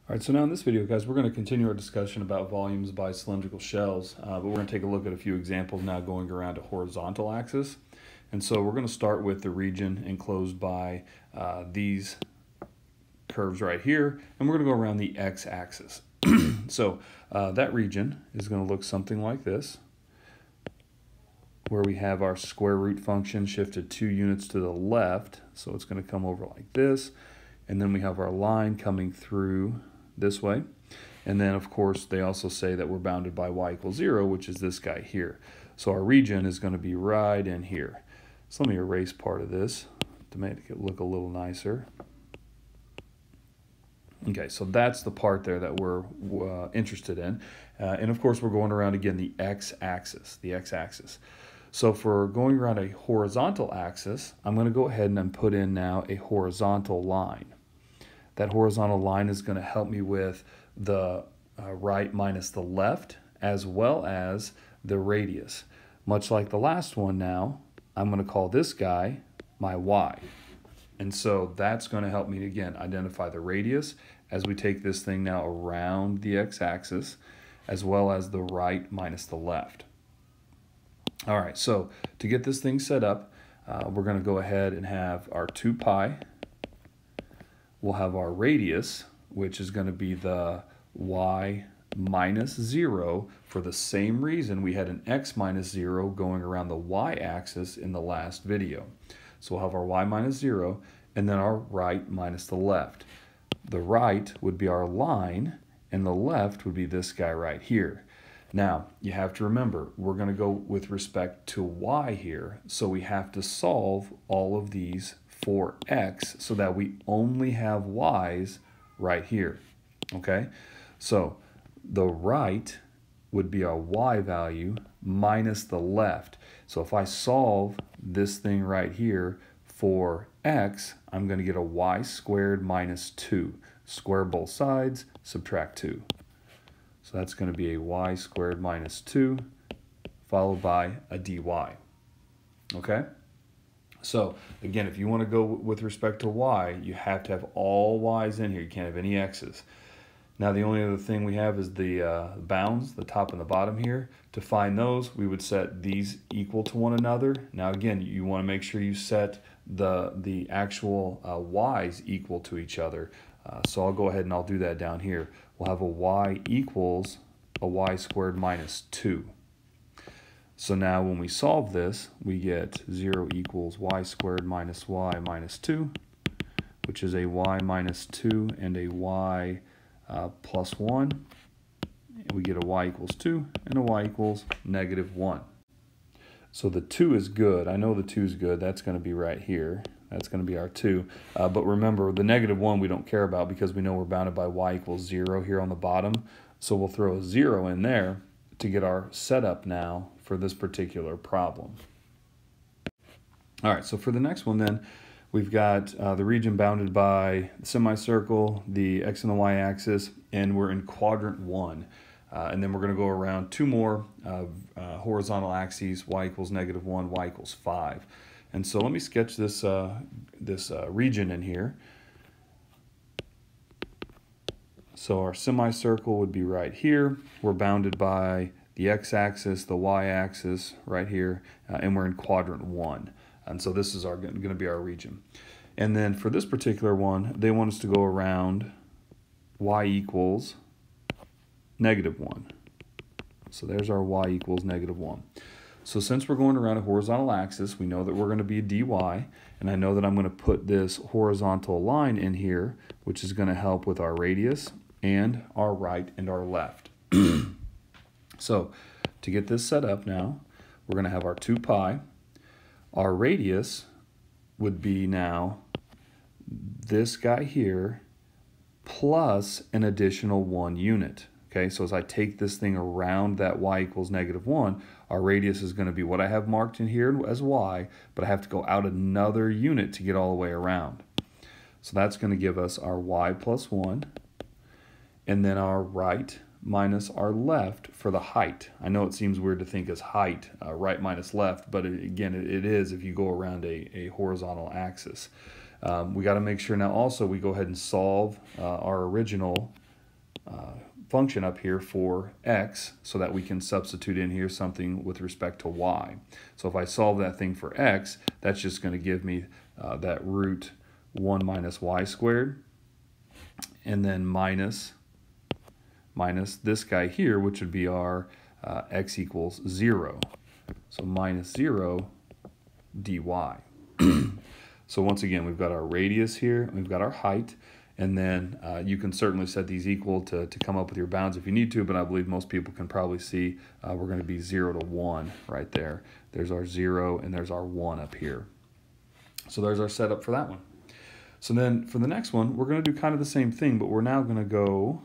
All right, so now in this video, guys, we're going to continue our discussion about volumes by cylindrical shells, but we're going to take a look at a few examples now going around a horizontal axis. And so we're going to start with the region enclosed by these curves right here, and we're going to go around the x-axis. So that region is going to look something like this, where we have our square root function shifted 2 units to the left, so it's going to come over like this, and then we have our line coming through this way. And then of course they also say that we're bounded by y equals 0, which is this guy here. So our region is going to be right in here. So let me erase part of this to make it look a little nicer. Okay, so that's the part there that we're interested in. And of course we're going around again the x-axis, So for going around a horizontal axis, I'm going to go ahead and put in now a horizontal line. That horizontal line is going to help me with the right minus the left, as well as the radius. Much like the last one now, I'm going to call this guy my y. And so that's going to help me, again, identify the radius as we take this thing now around the x-axis, as well as the right minus the left. All right, so to get this thing set up, we're going to go ahead and have our 2 pi. We'll have our radius, which is going to be the y minus 0 for the same reason we had an x minus 0 going around the y-axis in the last video. So we'll have our y minus 0 and then our right minus the left. The right would be our line and the left would be this guy right here. Now, you have to remember, we're going to go with respect to y here, so we have to solve all of these for x so that we only have y's right here, okay? So the right would be our y value minus the left. So if I solve this thing right here for x, I'm going to get a y squared minus 2. Square both sides, subtract 2. So that's going to be a y squared minus 2 followed by a dy, okay? So again, if you want to go with respect to y, you have to have all y's in here. You can't have any x's. Now the only other thing we have is the bounds, the top and the bottom here. To find those, we would set these equal to one another. Now again, you want to make sure you set the actual y's equal to each other. So I'll go ahead and I'll do that down here. We'll have a y equals a y squared minus 2. So now when we solve this, we get 0 equals y squared minus y minus 2, which is a y minus 2 and a y plus 1. And we get a y equals 2 and a y equals negative 1. So the 2 is good. I know the 2 is good. That's going to be right here. That's going to be our 2. But remember, the negative 1 we don't care about because we know we're bounded by y equals 0 here on the bottom. So we'll throw a 0 in there to get our setup now for this particular problem. All right, so for the next one then, we've got the region bounded by the semicircle, the x and the y axis, and we're in quadrant 1. And then we're going to go around 2 more horizontal axes, y equals negative 1, y equals 5. And so let me sketch this, region in here. So our semicircle would be right here. We're bounded by the x-axis, the y-axis right here, and we're in quadrant 1. And so this is going to be our region. And then for this particular one, they want us to go around y equals negative 1. So there's our y equals negative 1. So since we're going around a horizontal axis, we know that we're going to be a dy, and I know that I'm going to put this horizontal line in here, which is going to help with our radius and our right and our left. So to get this set up now, we're going to have our 2 pi. Our radius would be now this guy here plus an additional 1 unit. Okay, so as I take this thing around that y equals negative 1, our radius is going to be what I have marked in here as y, but I have to go out another unit to get all the way around. So that's going to give us our y plus 1, and then our right minus our left for the height. I know it seems weird to think as height, right minus left, but again, it is if you go around a horizontal axis. We got to make sure now also we go ahead and solve our original function up here for x so that we can substitute in here something with respect to y. So if I solve that thing for x, that's just going to give me that root 1 minus y squared, and then minus this guy here, which would be our x equals 0. So minus 0 dy. So once again, we've got our radius here, we've got our height, and then you can certainly set these equal to come up with your bounds if you need to, but I believe most people can probably see we're going to be 0 to 1 right there. There's our 0 and there's our 1 up here. So there's our setup for that one. So then for the next one, we're going to do kind of the same thing, but we're now going to go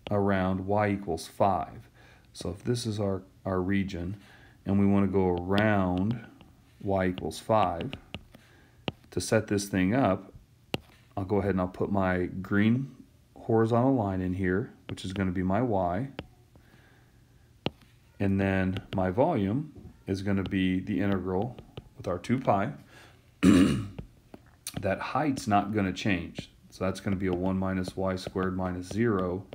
around y equals 5. So if this is our region and we want to go around y equals 5, to set this thing up, I'll go ahead and I'll put my green horizontal line in here, which is going to be my y, and then my volume is going to be the integral with our 2 pi. That height's not going to change, so that's going to be a 1 minus y squared minus 0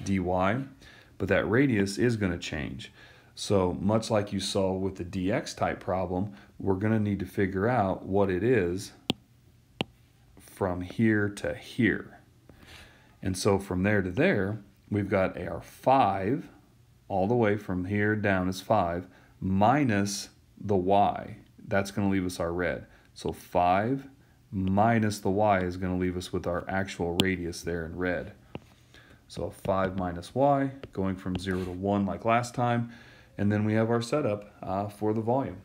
dy, but that radius is going to change. So much like you saw with the dx type problem, we're going to need to figure out what it is from here to here. And so from there to there, we've got our 5, all the way from here down is 5, minus the y. That's going to leave us our red. So 5 minus the y is going to leave us with our actual radius there in red. So 5 minus y, going from 0 to 1 like last time. And then we have our setup for the volume.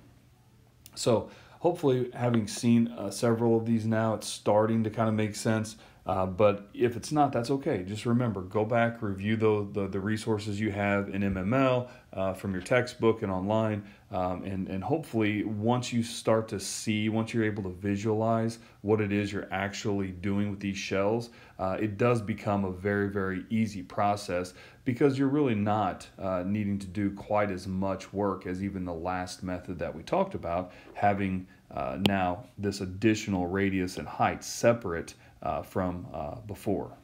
So hopefully, having seen several of these now, it's starting to kind of make sense. But if it's not, that's okay. Just remember, go back, review the resources you have in MML from your textbook and online. And hopefully, once you start to see, once you're able to visualize what it is you're actually doing with these shells, it does become a very, very easy process, because you're really not needing to do quite as much work as even the last method that we talked about, having now this additional radius and height separate from before.